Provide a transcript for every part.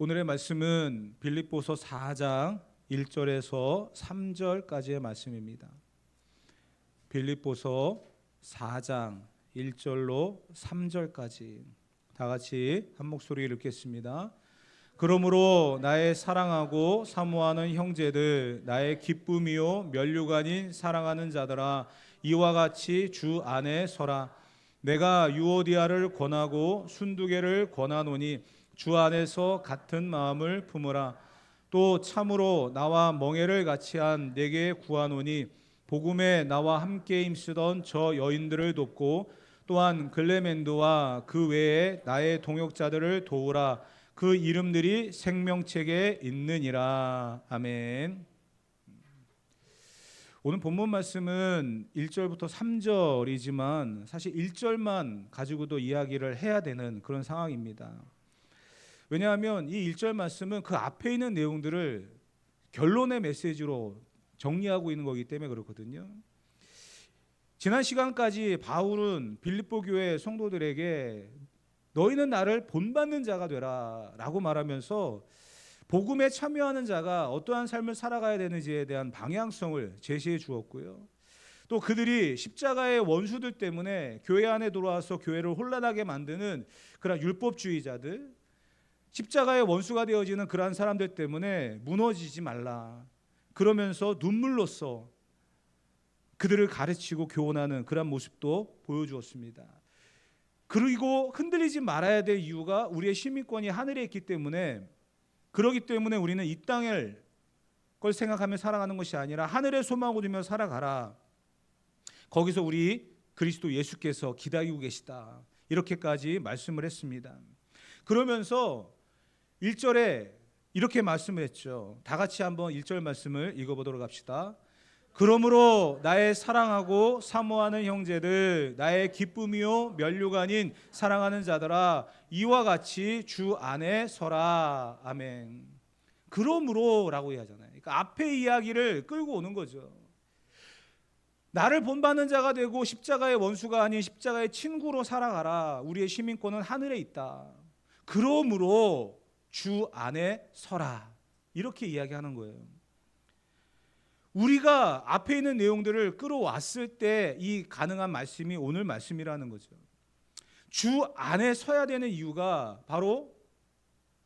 오늘의 말씀은 빌립보서 4장 1절에서 3절까지의 말씀입니다. 빌립보서 4장 1절로 3절까지 다 같이 한 목소리 읽겠습니다. 그러므로 나의 사랑하고 사모하는 형제들, 나의 기쁨이요 면류가 아닌 사랑하는 자들아, 이와 같이 주 안에 서라. 내가 유오디아를 권하고 순두개를 권하노니 주 안에서 같은 마음을 품으라. 또 참으로 나와 멍에를 같이 한 내게 구하노니 복음에 나와 함께 힘쓰던 저 여인들을 돕고 또한 글레멘도와 그 외에 나의 동역자들을 도우라. 그 이름들이 생명책에 있느니라. 아멘. 오늘 본문 말씀은 1절부터 3절이지만 사실 1절만 가지고도 이야기를 해야 되는 그런 상황입니다. 왜냐하면 이 1절 말씀은 그 앞에 있는 내용들을 결론의 메시지로 정리하고 있는 거기 때문에 그렇거든요. 지난 시간까지 바울은 빌립보 교회 성도들에게 너희는 나를 본받는 자가 되라 라고 말하면서 복음에 참여하는 자가 어떠한 삶을 살아가야 되는지에 대한 방향성을 제시해 주었고요. 또 그들이 십자가의 원수들 때문에 교회 안에 들어와서 교회를 혼란하게 만드는 그런 율법주의자들, 십자가의 원수가 되어지는 그러한 사람들 때문에 무너지지 말라, 그러면서 눈물로써 그들을 가르치고 교훈하는 그런 모습도 보여주었습니다. 그리고 흔들리지 말아야 될 이유가 우리의 시민권이 하늘에 있기 때문에, 그렇기 때문에 우리는 이 땅을 걸 생각하며 살아가는 것이 아니라 하늘의 소망을 두며 살아가라. 거기서 우리 그리스도 예수께서 기다리고 계시다, 이렇게까지 말씀을 했습니다. 그러면서 1절에 이렇게 말씀을 했죠. 다 같이 한번 1절 말씀을 읽어보도록 합시다. 그러므로 나의 사랑하고 사모하는 형제들, 나의 기쁨이요 면류가 아닌 사랑하는 자들아, 이와 같이 주 안에 서라. 아멘. 그러므로라고 이야기하잖아요. 그러니까 앞에 이야기를 끌고 오는 거죠. 나를 본받는 자가 되고 십자가의 원수가 아닌 십자가의 친구로 살아가라. 우리의 시민권은 하늘에 있다. 그러므로 주 안에 서라, 이렇게 이야기하는 거예요. 우리가 앞에 있는 내용들을 끌어왔을 때 이 가능한 말씀이 오늘 말씀이라는 거죠. 주 안에 서야 되는 이유가 바로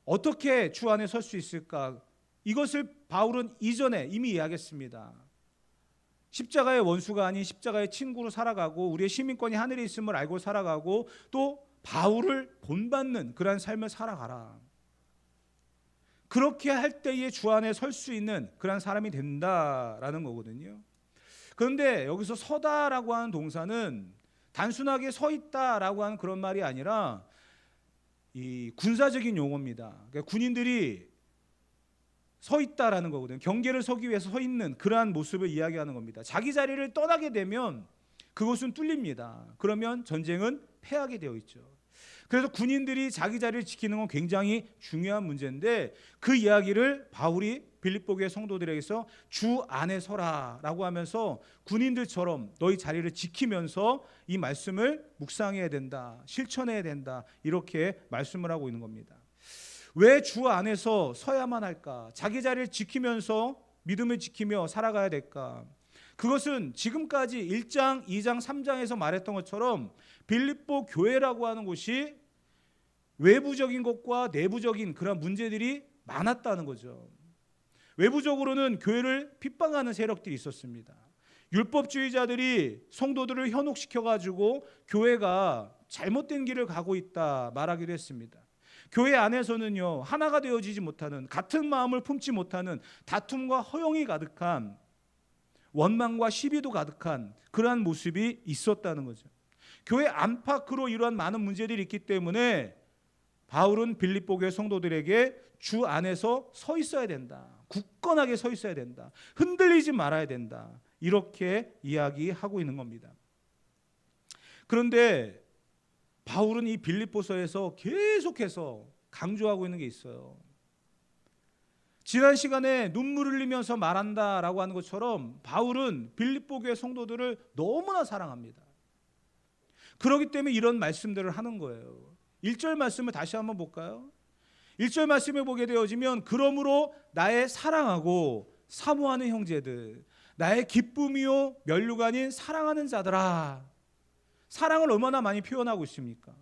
어떻게 주 안에 설 수 있을까? 이것을 바울은 이전에 이미 이야기했습니다. 십자가의 원수가 아닌 십자가의 친구로 살아가고 우리의 시민권이 하늘에 있음을 알고 살아가고 또 바울을 본받는 그러한 삶을 살아가라. 그렇게 할 때에 주 안에 설 수 있는 그런 사람이 된다라는 거거든요. 그런데 여기서 서다라고 하는 동사는 단순하게 서 있다라고 하는 그런 말이 아니라 이 군사적인 용어입니다. 그러니까 군인들이 서 있다라는 거거든요. 경계를 서기 위해서 서 있는 그러한 모습을 이야기하는 겁니다. 자기 자리를 떠나게 되면 그것은 뚫립니다. 그러면 전쟁은 패하게 되어 있죠. 그래서 군인들이 자기 자리를 지키는 건 굉장히 중요한 문제인데, 그 이야기를 바울이 빌립보 교회 성도들에게서 주 안에 서라라고 하면서 군인들처럼 너희 자리를 지키면서 이 말씀을 묵상해야 된다, 실천해야 된다, 이렇게 말씀을 하고 있는 겁니다. 왜 주 안에서 서야만 할까? 자기 자리를 지키면서 믿음을 지키며 살아가야 될까? 그것은 지금까지 1장, 2장, 3장에서 말했던 것처럼 빌립보 교회라고 하는 곳이 외부적인 것과 내부적인 그런 문제들이 많았다는 거죠. 외부적으로는 교회를 핍박하는 세력들이 있었습니다. 율법주의자들이 성도들을 현혹시켜가지고 교회가 잘못된 길을 가고 있다 말하기도 했습니다. 교회 안에서는요, 하나가 되어지지 못하는, 같은 마음을 품지 못하는 다툼과 허용이 가득한, 원망과 시비도 가득한 그러한 모습이 있었다는 거죠. 교회 안팎으로 이러한 많은 문제들이 있기 때문에 바울은 빌립보 교회 성도들에게 주 안에서 서 있어야 된다, 굳건하게 서 있어야 된다, 흔들리지 말아야 된다, 이렇게 이야기하고 있는 겁니다. 그런데 바울은 이 빌립보서에서 계속해서 강조하고 있는 게 있어요. 지난 시간에 눈물 흘리면서 말한다라고 하는 것처럼 바울은 빌립보 교회 성도들을 너무나 사랑합니다. 그렇기 때문에 이런 말씀들을 하는 거예요. 1절 말씀을 다시 한번 볼까요? 1절 말씀에 보게 되어지면 그러므로 나의 사랑하고 사모하는 형제들, 나의 기쁨이요 면류가 아닌 사랑하는 자들아. 사랑을 얼마나 많이 표현하고 있습니까?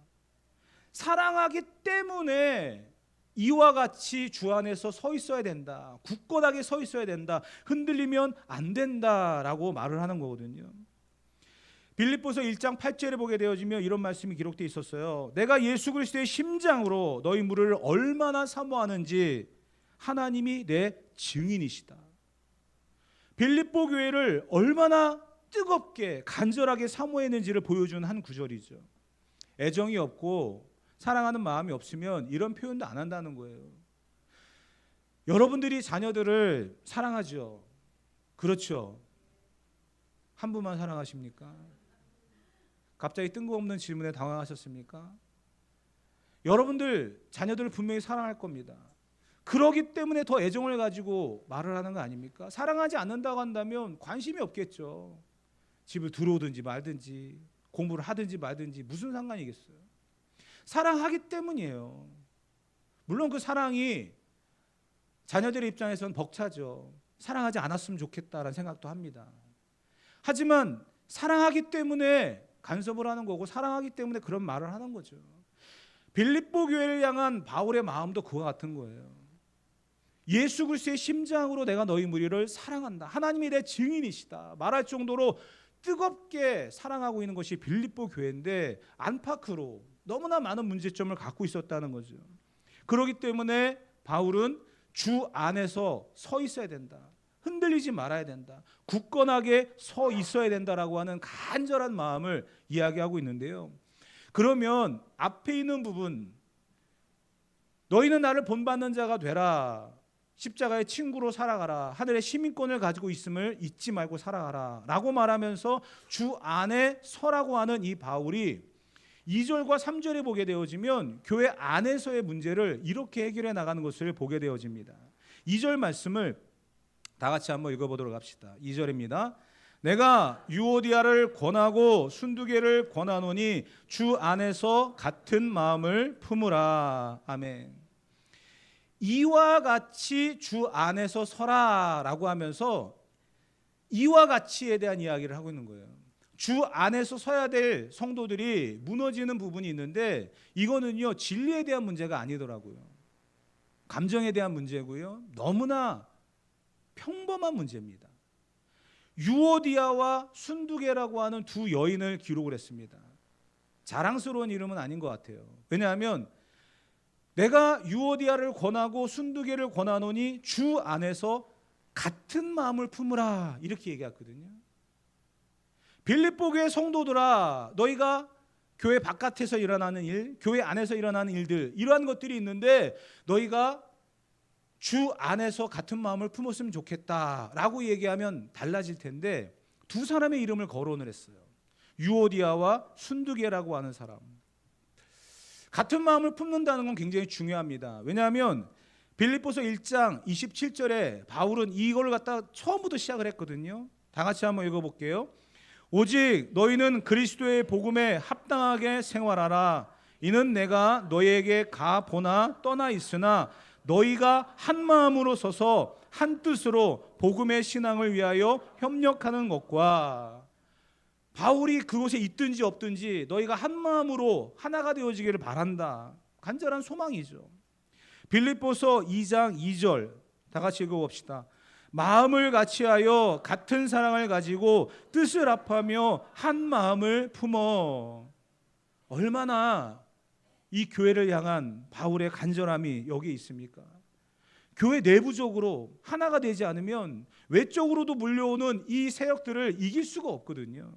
사랑하기 때문에 이와 같이 주 안에서 서 있어야 된다. 굳건하게 서 있어야 된다. 흔들리면 안 된다라고 말을 하는 거거든요. 빌립보서 1장 8절에 보게 되어지면 이런 말씀이 기록되어 있었어요. 내가 예수 그리스도의 심장으로 너희 무리를 얼마나 사모하는지 하나님이 내 증인이시다. 빌립보 교회를 얼마나 뜨겁게 간절하게 사모했는지를 보여주는 한 구절이죠. 애정이 없고 사랑하는 마음이 없으면 이런 표현도 안 한다는 거예요. 여러분들이 자녀들을 사랑하죠. 그렇죠. 한 분만 사랑하십니까? 갑자기 뜬금없는 질문에 당황하셨습니까? 여러분들 자녀들을 분명히 사랑할 겁니다. 그러기 때문에 더 애정을 가지고 말을 하는 거 아닙니까? 사랑하지 않는다고 한다면 관심이 없겠죠. 집을 들어오든지 말든지 공부를 하든지 말든지 무슨 상관이겠어요? 사랑하기 때문이에요. 물론 그 사랑이 자녀들의 입장에서는 벅차죠. 사랑하지 않았으면 좋겠다라는 생각도 합니다. 하지만 사랑하기 때문에 간섭을 하는 거고 사랑하기 때문에 그런 말을 하는 거죠. 빌립보 교회를 향한 바울의 마음도 그와 같은 거예요. 예수 그리스도의 심장으로 내가 너희 무리를 사랑한다. 하나님이 내 증인이시다. 말할 정도로 뜨겁게 사랑하고 있는 것이 빌립보 교회인데 안팎으로 너무나 많은 문제점을 갖고 있었다는 거죠. 그렇기 때문에 바울은 주 안에서 서 있어야 된다. 흔들리지 말아야 된다. 굳건하게 서 있어야 된다라고 하는 간절한 마음을 이야기하고 있는데요. 그러면 앞에 있는 부분, 너희는 나를 본받는 자가 되라. 십자가의 친구로 살아가라. 하늘의 시민권을 가지고 있음을 잊지 말고 살아가라 라고 말하면서 주 안에 서라고 하는 이 바울이 2절과 3절에 보게 되어지면 교회 안에서의 문제를 이렇게 해결해 나가는 것을 보게 되어집니다. 2절 말씀을 다 같이 한번 읽어보도록 합시다. 2절입니다. 내가 유오디아를 권하고 순두개를 권하노니 주 안에서 같은 마음을 품으라. 아멘. 이와 같이 주 안에서 서라라고 하면서 이와 같이에 대한 이야기를 하고 있는 거예요. 주 안에서 서야 될 성도들이 무너지는 부분이 있는데 이거는요 진리에 대한 문제가 아니더라고요. 감정에 대한 문제고요. 너무나 평범한 문제입니다. 유오디아와 순두개라고 하는 두 여인을 기록을 했습니다. 자랑스러운 이름은 아닌 것 같아요. 왜냐하면 내가 유오디아를 권하고 순두개를 권하노니 주 안에서 같은 마음을 품으라 이렇게 얘기했거든요. 빌립보 교회 성도들아, 너희가 교회 바깥에서 일어나는 일, 교회 안에서 일어나는 일들, 이러한 것들이 있는데 너희가 주 안에서 같은 마음을 품었으면 좋겠다라고 얘기하면 달라질 텐데 두 사람의 이름을 거론을 했어요. 유오디아와 순두개라고 하는 사람. 같은 마음을 품는다는 건 굉장히 중요합니다. 왜냐하면 빌립보서 1장 27절에 바울은 이걸 갖다 처음부터 시작을 했거든요. 다 같이 한번 읽어볼게요. 오직 너희는 그리스도의 복음에 합당하게 생활하라. 이는 내가 너희에게 가보나 떠나 있으나 너희가 한 마음으로 서서 한 뜻으로 복음의 신앙을 위하여 협력하는 것과 바울이 그곳에 있든지 없든지 너희가 한 마음으로 하나가 되어지기를 바란다. 간절한 소망이죠. 빌립보서 2장 2절 다 같이 읽어봅시다. 마음을 같이하여 같은 사랑을 가지고 뜻을 합하며 한 마음을 품어. 얼마나 이 교회를 향한 바울의 간절함이 여기 있습니까? 교회 내부적으로 하나가 되지 않으면 외적으로도 물려오는 이 세력들을 이길 수가 없거든요.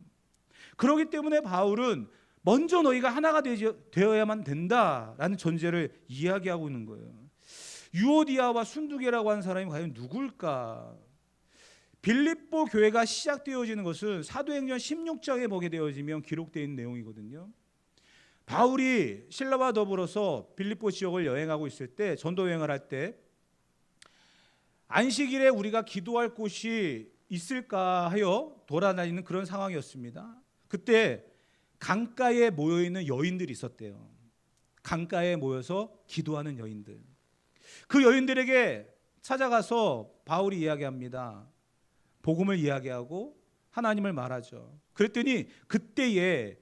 그렇기 때문에 바울은 먼저 너희가 하나가 되어야만 된다라는 전제를 이야기하고 있는 거예요. 유오디아와 순두개라고 하는 사람이 과연 누굴까? 빌립보 교회가 시작되어지는 것은 사도행전 16장에 보게 되어지면 기록되어 있는 내용이거든요. 바울이 실라와 더불어서 빌립보 지역을 여행하고 있을 때, 전도 여행을 할 때 안식일에 우리가 기도할 곳이 있을까 하여 돌아다니는 그런 상황이었습니다. 그때 강가에 모여있는 여인들이 있었대요. 강가에 모여서 기도하는 여인들. 그 여인들에게 찾아가서 바울이 이야기합니다. 복음을 이야기하고 하나님을 말하죠. 그랬더니 그때에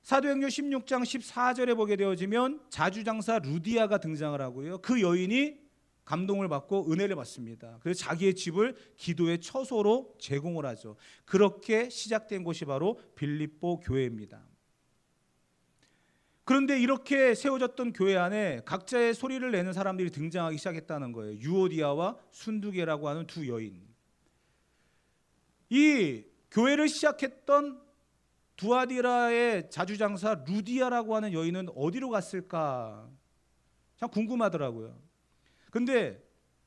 사도행전 16장 14절에 보게 되어지면 자주장사 루디아가 등장을 하고요. 그 여인이 감동을 받고 은혜를 받습니다. 그래서 자기의 집을 기도의 처소로 제공을 하죠. 그렇게 시작된 곳이 바로 빌립보 교회입니다. 그런데 이렇게 세워졌던 교회 안에 각자의 소리를 내는 사람들이 등장하기 시작했다는 거예요. 유오디아와 순두계라고 하는 두 여인. 이 교회를 시작했던 두아디라의 자주장사 루디아라고 하는 여인은 어디로 갔을까? 참 궁금하더라고요. 근데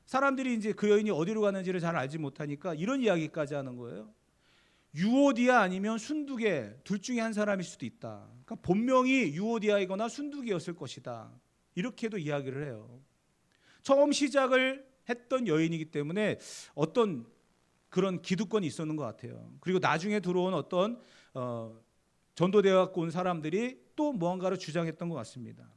사람들이 이제 그 여인이 어디로 가는지를 잘 알지 못하니까 이런 이야기까지 하는 거예요. 유오디아 아니면 순두계 둘 중에 한 사람일 수도 있다. 그러니까 본명이 유오디아이거나 순두계였을 것이다. 이렇게도 이야기를 해요. 처음 시작을 했던 여인이기 때문에 어떤 그런 기득권이 있었는 것 같아요. 그리고 나중에 들어온 어떤 전도되어 갖고 온 사람들이 또 무언가를 주장했던 것 같습니다.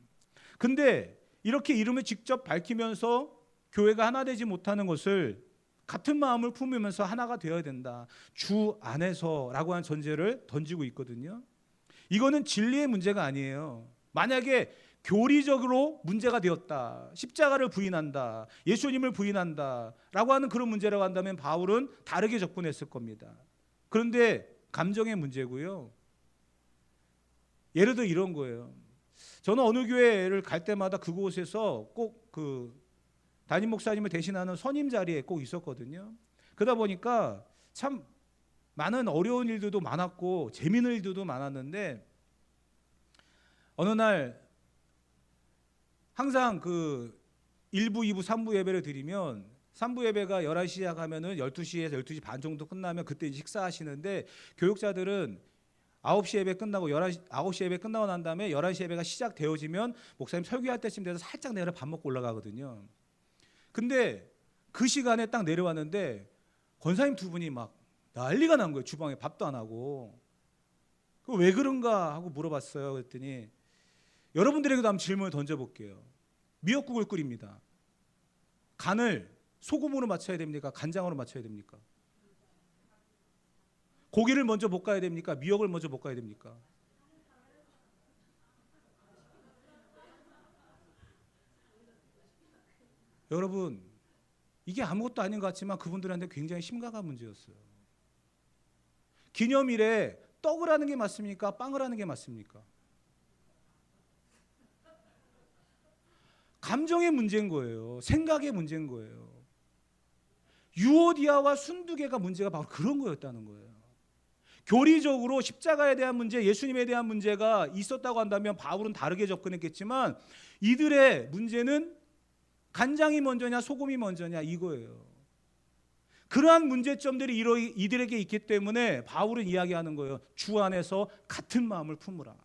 근데 이렇게 이름을 직접 밝히면서 교회가 하나 되지 못하는 것을 같은 마음을 품으면서 하나가 되어야 된다. 주 안에서라고 하는 전제를 던지고 있거든요. 이거는 진리의 문제가 아니에요. 만약에 교리적으로 문제가 되었다. 십자가를 부인한다. 예수님을 부인한다. 라고 하는 그런 문제라고 한다면 바울은 다르게 접근했을 겁니다. 그런데 감정의 문제고요. 예를 들어 이런 거예요. 저는 어느 교회를 갈 때마다 그곳에서 꼭 그 담임 목사님을 대신하는 선임 자리에 꼭 있었거든요. 그러다 보니까 참 많은 어려운 일들도 많았고 재미있는 일들도 많았는데 어느 날 항상 그 1부, 2부, 3부 예배를 드리면 3부 예배가 11시 시작하면은 12시에서 12시 반 정도 끝나면 그때 식사하시는데 교육자들은 9시 예배 끝나고 9시 예배 끝나고 난 다음에 11시 예배가 시작되어지면 목사님 설교할 때쯤 돼서 살짝 내려 밥 먹고 올라가거든요. 근데 그 시간에 딱 내려왔는데 권사님 두 분이 막 난리가 난 거예요. 주방에 밥도 안 하고. 왜 그런가 하고 물어봤어요. 그랬더니 여러분들에게도 한번 질문을 던져볼게요. 미역국을 끓입니다. 간을 소금으로 맞춰야 됩니까? 간장으로 맞춰야 됩니까? 고기를 먼저 볶아야 됩니까? 미역을 먼저 볶아야 됩니까? 여러분, 이게 아무것도 아닌 것 같지만 그분들한테 굉장히 심각한 문제였어요. 기념일에 떡을 하는 게 맞습니까? 빵을 하는 게 맞습니까? 감정의 문제인 거예요. 생각의 문제인 거예요. 유오디아와 순두계가 문제가 바로 그런 거였다는 거예요. 교리적으로 십자가에 대한 문제, 예수님에 대한 문제가 있었다고 한다면 바울은 다르게 접근했겠지만 이들의 문제는 간장이 먼저냐 소금이 먼저냐 이거예요. 그러한 문제점들이 이들에게 있기 때문에 바울은 이야기하는 거예요. 주 안에서 같은 마음을 품으라.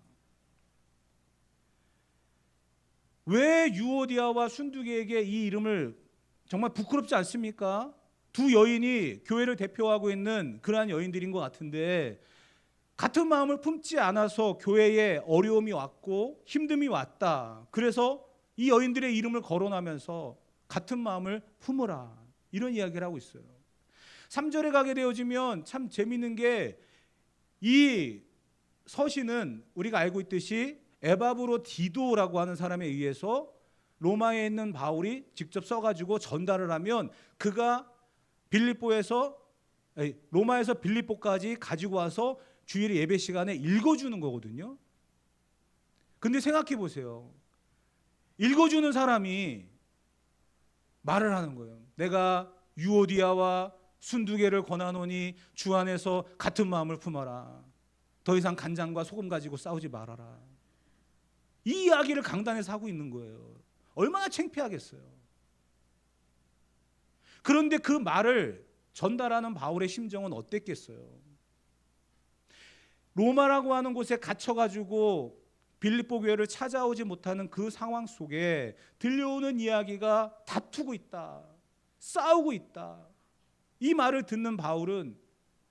왜 유오디아와 순두계에게 이 이름을 정말 부끄럽지 않습니까? 두 여인이 교회를 대표하고 있는 그러한 여인들인 것 같은데 같은 마음을 품지 않아서 교회에 어려움이 왔고 힘듦이 왔다. 그래서 이 여인들의 이름을 거론하면서 같은 마음을 품으라 이런 이야기를 하고 있어요. 3절에 가게 되어지면 참 재미있는 게 이 서신은 우리가 알고 있듯이 에바브로 디도라고 하는 사람에 의해서 로마에 있는 바울이 직접 써가지고 전달을 하면 그가 로마에서 빌립보까지 가지고 와서 주일 예배 시간에 읽어주는 거거든요. 근데 생각해 보세요. 읽어주는 사람이 말을 하는 거예요. 내가 유오디아와 순두계를 권하노니 주 안에서 같은 마음을 품어라. 더 이상 간장과 소금 가지고 싸우지 말아라. 이 이야기를 강단에서 하고 있는 거예요. 얼마나 창피하겠어요. 그런데 그 말을 전달하는 바울의 심정은 어땠겠어요? 로마라고 하는 곳에 갇혀가지고 빌립보 교회를 찾아오지 못하는 그 상황 속에 들려오는 이야기가 다투고 있다, 싸우고 있다. 이 말을 듣는 바울은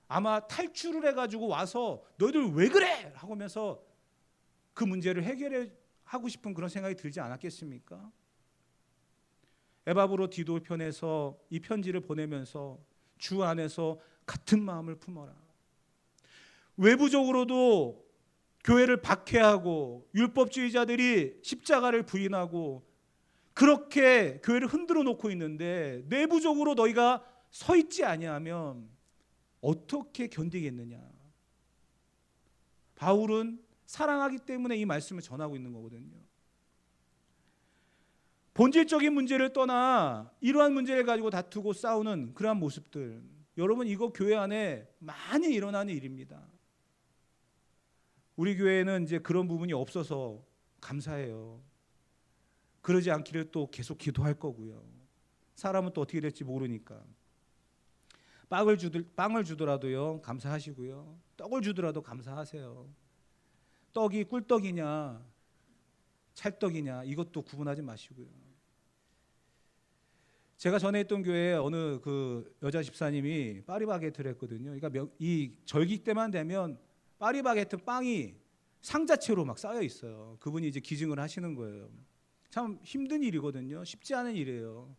아마 탈출을 해가지고 와서 너희들 왜 그래? 하면서 그 문제를 해결하고 싶은 그런 생각이 들지 않았겠습니까? 에바브로 디도 편에서 이 편지를 보내면서 주 안에서 같은 마음을 품어라. 외부적으로도 교회를 박해하고 율법주의자들이 십자가를 부인하고 그렇게 교회를 흔들어 놓고 있는데 내부적으로 너희가 서 있지 아니하면 어떻게 견디겠느냐. 바울은 사랑하기 때문에 이 말씀을 전하고 있는 거거든요. 본질적인 문제를 떠나 이러한 문제를 가지고 다투고 싸우는 그러한 모습들, 여러분 이거 교회 안에 많이 일어나는 일입니다. 우리 교회는 이제 그런 부분이 없어서 감사해요. 그러지 않기를 또 계속 기도할 거고요. 사람은 또 어떻게 될지 모르니까 빵을 주더라도요 감사하시고요, 떡을 주더라도 감사하세요. 떡이 꿀떡이냐 찰떡이냐 이것도 구분하지 마시고요. 제가 전에 있던 교회에 어느 그 여자 집사님이 파리바게트를 했거든요. 그러니까 이 절기 때만 되면 파리바게트 빵이 상자채로 막 쌓여 있어요. 그분이 이제 기증을 하시는 거예요. 참 힘든 일이거든요. 쉽지 않은 일이에요.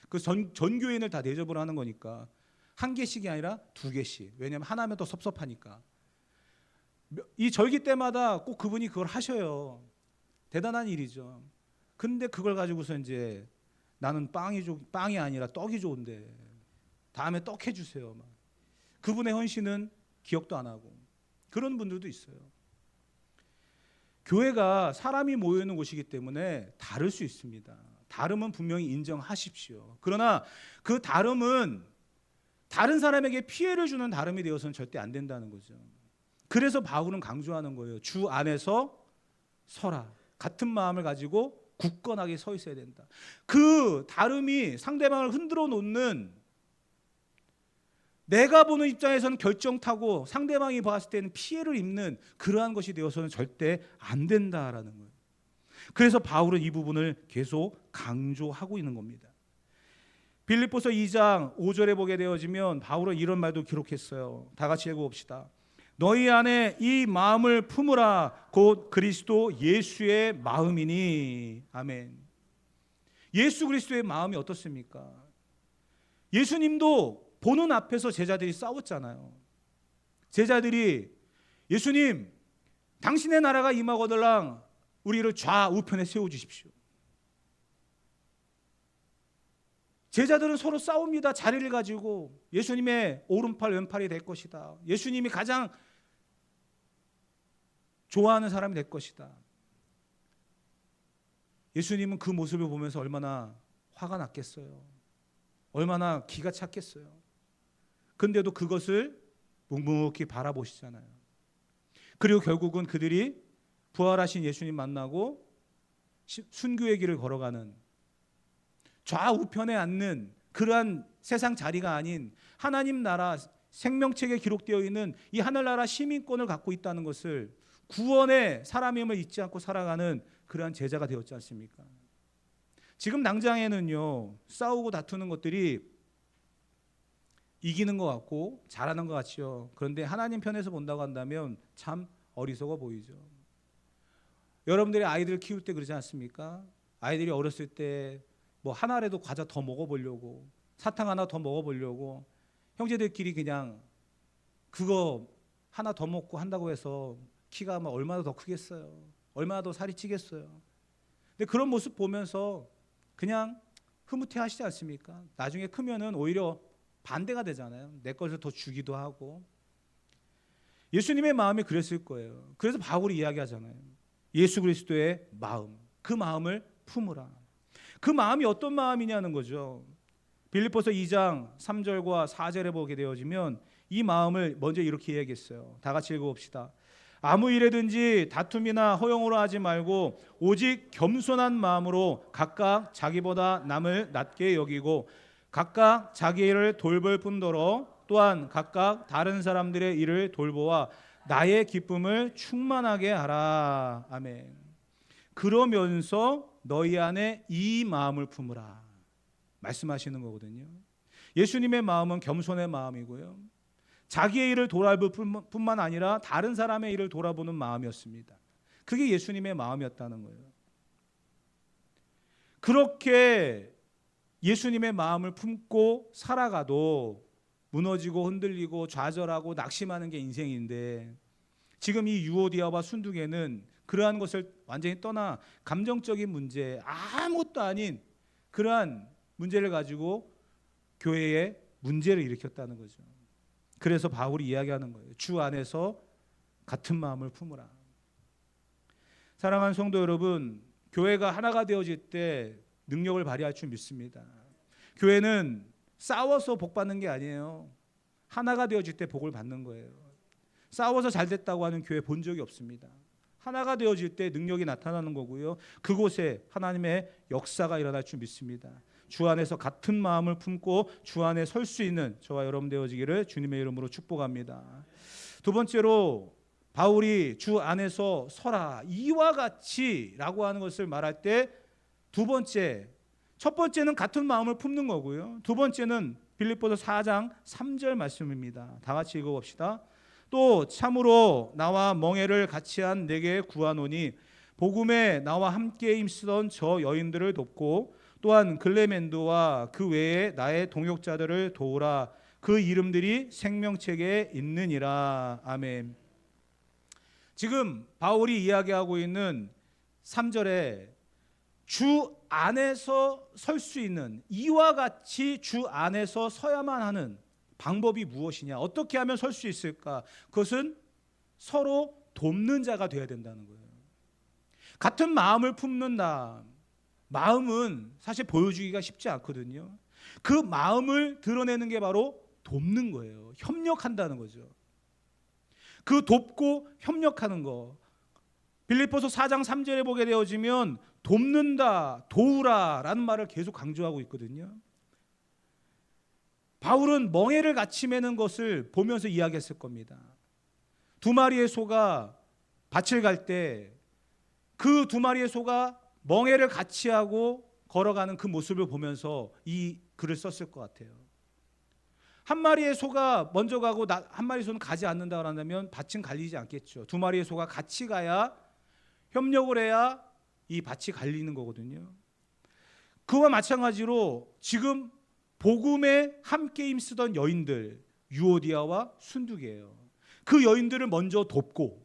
그 전 교인을 다 대접을 하는 거니까 한 개씩이 아니라 두 개씩. 왜냐하면 하나면 또 섭섭하니까. 이 절기 때마다 꼭 그분이 그걸 하셔요. 대단한 일이죠. 근데 그걸 가지고서 이제 나는 빵이 아니라 떡이 좋은데 다음에 떡 해주세요. 막. 그분의 헌신은 기억도 안 하고 그런 분들도 있어요. 교회가 사람이 모여 있는 곳이기 때문에 다를 수 있습니다. 다름은 분명히 인정하십시오. 그러나 그 다름은 다른 사람에게 피해를 주는 다름이 되어서는 절대 안 된다는 거죠. 그래서 바울은 강조하는 거예요. 주 안에서 서라. 같은 마음을 가지고 굳건하게 서 있어야 된다. 그 다름이 상대방을 흔들어 놓는, 내가 보는 입장에서는 결정타고 상대방이 봤을 때는 피해를 입는 그러한 것이 되어서는 절대 안 된다라는 거예요. 그래서 바울은 이 부분을 계속 강조하고 있는 겁니다. 빌립보서 2장 5절에 보게 되어지면 바울은 이런 말도 기록했어요. 다 같이 읽어봅시다. 너희 안에 이 마음을 품으라. 곧 그리스도 예수의 마음이니. 아멘. 예수 그리스도의 마음이 어떻습니까? 예수님도 보는 앞에서 제자들이 싸웠잖아요. 제자들이 예수님, 당신의 나라가 임하거들랑 우리를 좌우편에 세워주십시오. 제자들은 서로 싸웁니다. 자리를 가지고 예수님의 오른팔 왼팔이 될 것이다. 예수님이 가장 좋아하는 사람이 될 것이다. 예수님은 그 모습을 보면서 얼마나 화가 났겠어요. 얼마나 기가 찼겠어요. 근데도 그것을 묵묵히 바라보시잖아요. 그리고 결국은 그들이 부활하신 예수님 만나고 순교의 길을 걸어가는, 좌우편에 앉는 그러한 세상 자리가 아닌 하나님 나라 생명책에 기록되어 있는 이 하늘나라 시민권을 갖고 있다는 것을, 구원의 사람임을 잊지 않고 살아가는 그러한 제자가 되었지 않습니까? 지금 당장에는요, 싸우고 다투는 것들이 이기는 것 같고 잘하는 것 같죠. 그런데 하나님 편에서 본다고 한다면 참 어리석어 보이죠. 여러분들이 아이들 키울 때 그러지 않습니까? 아이들이 어렸을 때 뭐 하나라도 과자 더 먹어보려고, 사탕 하나 더 먹어보려고 형제들끼리 그냥 그거 하나 더 먹고 한다고 해서 키가 막 얼마나 더 크겠어요. 얼마나 더 살이 찌겠어요. 근데 그런 모습 보면서 그냥 흐뭇해 하시지 않습니까? 나중에 크면은 오히려 반대가 되잖아요. 내 것을 더 주기도 하고. 예수님의 마음이 그랬을 거예요. 그래서 바울이 이야기하잖아요. 예수 그리스도의 마음, 그 마음을 품으라. 그 마음이 어떤 마음이냐는 거죠. 빌립보서 2장 3절과 4절에 보게 되어지면 이 마음을 먼저 이렇게 이야기했어요. 다 같이 읽어봅시다. 아무 일에든지 다툼이나 허용으로 하지 말고 오직 겸손한 마음으로 각각 자기보다 남을 낮게 여기고 각각 자기 일을 돌볼 뿐더러 또한 각각 다른 사람들의 일을 돌보아 나의 기쁨을 충만하게 하라. 아멘. 그러면서 너희 안에 이 마음을 품으라 말씀하시는 거거든요. 예수님의 마음은 겸손의 마음이고요, 자기의 일을 돌아볼 뿐만 아니라 다른 사람의 일을 돌아보는 마음이었습니다. 그게 예수님의 마음이었다는 거예요. 그렇게 예수님의 마음을 품고 살아가도 무너지고 흔들리고 좌절하고 낙심하는 게 인생인데, 지금 이 유오디아와 순두개는 그러한 것을 완전히 떠나 감정적인 문제, 아무것도 아닌 그러한 문제를 가지고 교회에 문제를 일으켰다는 거죠. 그래서 바울이 이야기하는 거예요. 주 안에서 같은 마음을 품으라. 사랑하는 성도 여러분, 교회가 하나가 되어질 때 능력을 발휘할 줄 믿습니다. 교회는 싸워서 복 받는 게 아니에요. 하나가 되어질 때 복을 받는 거예요. 싸워서 잘 됐다고 하는 교회 본 적이 없습니다. 하나가 되어질 때 능력이 나타나는 거고요. 그곳에 하나님의 역사가 일어날 줄 믿습니다. 주 안에서 같은 마음을 품고 주 안에 설 수 있는 저와 여러분 되어지기를 주님의 이름으로 축복합니다. 두 번째로 바울이 주 안에서 서라, 이와 같이 라고 하는 것을 말할 때 두 번째, 첫 번째는 같은 마음을 품는 거고요. 두 번째는 빌립보서 4장 3절 말씀입니다. 다 같이 읽어봅시다. 또 참으로 나와 멍에를 같이 한 내게 구하노니 복음에 나와 함께 힘쓰던 저 여인들을 돕고 또한 글레멘도와 그 외에 나의 동역자들을 도우라. 그 이름들이 생명책에 있느니라. 아멘. 지금 바울이 이야기하고 있는 3절에 주 안에서 설 수 있는, 이와 같이 주 안에서 서야만 하는 방법이 무엇이냐, 어떻게 하면 설 수 있을까? 그것은 서로 돕는 자가 되어야 된다는 거예요. 같은 마음을 품는다. 마음은 사실 보여주기가 쉽지 않거든요. 그 마음을 드러내는 게 바로 돕는 거예요. 협력한다는 거죠. 그 돕고 협력하는 거, 빌립보서 4장 3절에 보게 되어지면 돕는다, 도우라 라는 말을 계속 강조하고 있거든요. 바울은 멍에를 같이 매는 것을 보면서 이야기했을 겁니다. 두 마리의 소가 밭을 갈 때 그 두 마리의 소가 멍에를 같이 하고 걸어가는 그 모습을 보면서 이 글을 썼을 것 같아요. 한 마리의 소가 먼저 가고 한 마리의 소는 가지 않는다 그런다면 밭은 갈리지 않겠죠. 두 마리의 소가 같이 가야, 협력을 해야 이 밭이 갈리는 거거든요. 그와 마찬가지로 지금 복음에 함께 힘쓰던 여인들, 유오디아와 순두개예요. 그 여인들을 먼저 돕고,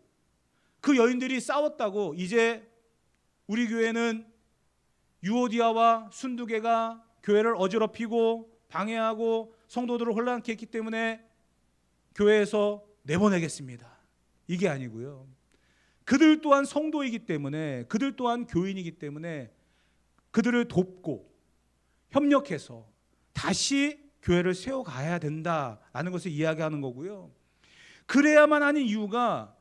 그 여인들이 싸웠다고 이제 우리 교회는 유오디아와 순두개가 교회를 어지럽히고 방해하고 성도들을 혼란케 했기 때문에 교회에서 내보내겠습니다, 이게 아니고요. 그들 또한 성도이기 때문에, 그들 또한 교인이기 때문에 그들을 돕고 협력해서 다시 교회를 세워가야 된다라는 것을 이야기하는 거고요. 그래야만 하는 이유가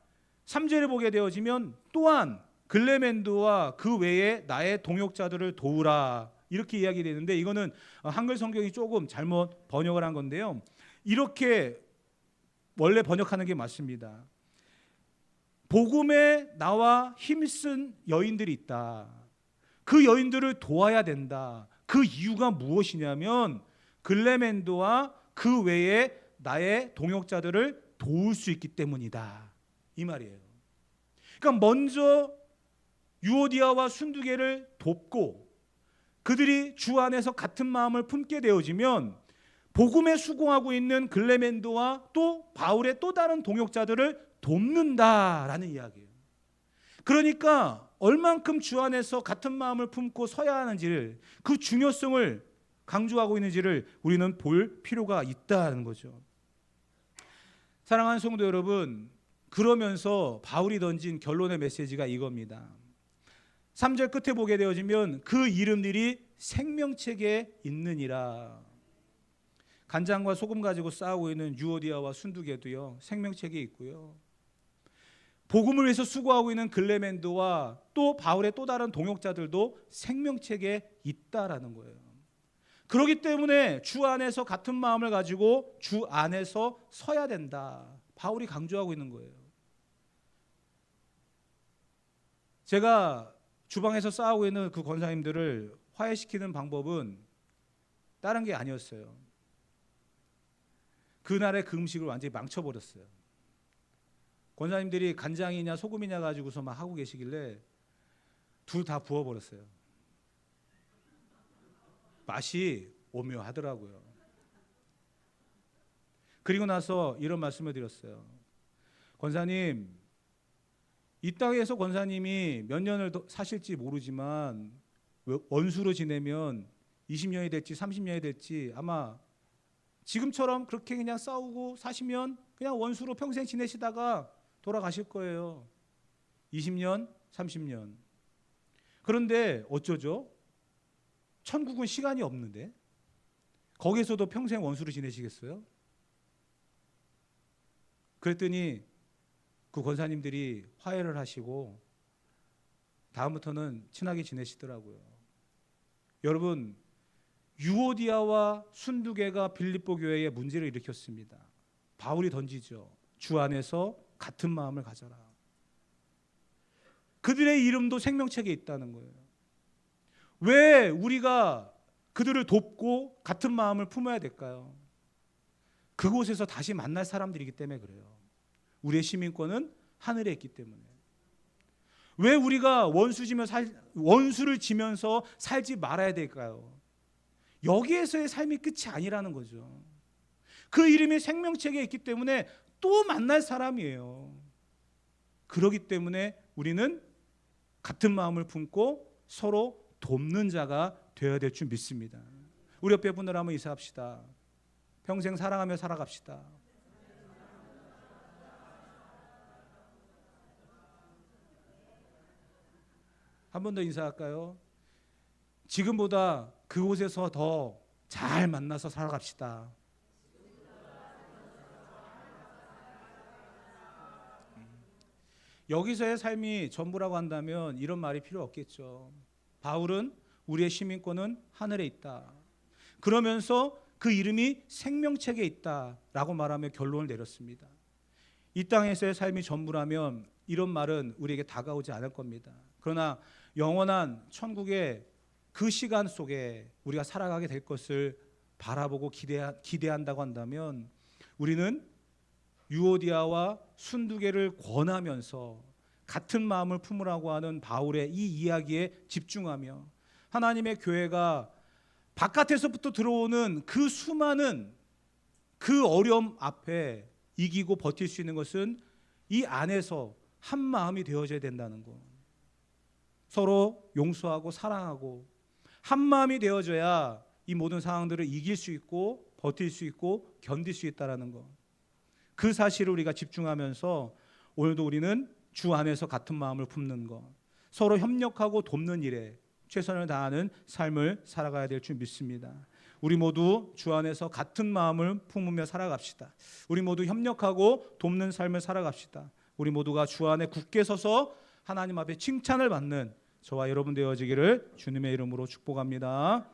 3절에 보게 되어지면 또한 글레멘도와 그 외에 나의 동역자들을 도우라, 이렇게 이야기되는데, 이거는 한글 성경이 조금 잘못 번역을 한 건데요. 이렇게 원래 번역하는 게 맞습니다. 복음에 나와 힘쓴 여인들이 있다. 그 여인들을 도와야 된다. 그 이유가 무엇이냐면 글레멘도와 그 외에 나의 동역자들을 도울 수 있기 때문이다, 이 말이에요. 그러니까 먼저 유오디아와 순두개를 돕고 그들이 주 안에서 같은 마음을 품게 되어지면 복음에 수고하고 있는 글레멘도와 또 바울의 또 다른 동역자들을 돕는다라는 이야기예요. 그러니까 얼만큼 주 안에서 같은 마음을 품고 서야 하는지를, 그 중요성을 강조하고 있는지를 우리는 볼 필요가 있다는 거죠. 사랑하는 성도 여러분, 그러면서 바울이 던진 결론의 메시지가 이겁니다. 3절 끝에 보게 되어지면 그 이름들이 생명책에 있느니라. 간장과 소금 가지고 싸우고 있는 유오디아와 순두개도요, 생명책에 있고요. 복음을 위해서 수고하고 있는 글레멘도와 또 바울의 또 다른 동역자들도 생명책에 있다라는 거예요. 그렇기 때문에 주 안에서 같은 마음을 가지고 주 안에서 서야 된다, 바울이 강조하고 있는 거예요. 제가 주방에서 싸우고 있는 그 권사님들을 화해시키는 방법은 다른 게 아니었어요. 그날의 그 음식을 완전히 망쳐버렸어요. 권사님들이 간장이냐 소금이냐 가지고서 막 하고 계시길래 둘 다 부어버렸어요. 맛이 오묘하더라고요. 그리고 나서 이런 말씀을 드렸어요. 권사님, 이 땅에서 권사님이 몇 년을 더 사실지 모르지만 원수로 지내면 20년이 될지 30년이 될지 아마 지금처럼 그렇게 그냥 싸우고 사시면 그냥 원수로 평생 지내시다가 돌아가실 거예요. 20년, 30년. 그런데 어쩌죠? 천국은 시간이 없는데 거기서도 평생 원수로 지내시겠어요? 그랬더니 그 권사님들이 화해를 하시고 다음부터는 친하게 지내시더라고요. 여러분, 유오디아와 순두개가 빌립보 교회에 문제를 일으켰습니다. 바울이 던지죠. 주 안에서 같은 마음을 가져라. 그들의 이름도 생명책에 있다는 거예요. 왜 우리가 그들을 돕고 같은 마음을 품어야 될까요? 그곳에서 다시 만날 사람들이기 때문에 그래요. 우리의 시민권은 하늘에 있기 때문에. 왜 우리가 원수를 지면서 살지 말아야 될까요? 여기에서의 삶이 끝이 아니라는 거죠. 그 이름이 생명책에 있기 때문에 또 만날 사람이에요. 그렇기 때문에 우리는 같은 마음을 품고 서로 돕는 자가 되어야 될 줄 믿습니다. 우리 옆에 분들 한번 인사합시다. 평생 사랑하며 살아갑시다. 한 번 더 인사할까요? 지금보다 그곳에서 더 잘 만나서 살아갑시다. 여기서의 삶이 전부라고 한다면 이런 말이 필요 없겠죠. 바울은 우리의 시민권은 하늘에 있다. 그러면서 그 이름이 생명책에 있다라고 말하며 결론을 내렸습니다. 이 땅에서의 삶이 전부라면 이런 말은 우리에게 다가오지 않을 겁니다. 그러나 영원한 천국의 그 시간 속에 우리가 살아가게 될 것을 바라보고 기대한다고 한다면 우리는 유오디아와 순두개를 권하면서 같은 마음을 품으라고 하는 바울의 이 이야기에 집중하며 하나님의 교회가 바깥에서부터 들어오는 그 수많은 그 어려움 앞에 이기고 버틸 수 있는 것은 이 안에서 한 마음이 되어져야 된다는 것. 서로 용서하고 사랑하고 한 마음이 되어져야 이 모든 상황들을 이길 수 있고 버틸 수 있고 견딜 수 있다는 것. 그 사실을 우리가 집중하면서 오늘도 우리는 주 안에서 같은 마음을 품는 것, 서로 협력하고 돕는 일에 최선을 다하는 삶을 살아가야 될 줄 믿습니다. 우리 모두 주 안에서 같은 마음을 품으며 살아갑시다. 우리 모두 협력하고 돕는 삶을 살아갑시다. 우리 모두가 주 안에 굳게 서서 하나님 앞에 칭찬을 받는 저와 여러분 되어지기를 주님의 이름으로 축복합니다.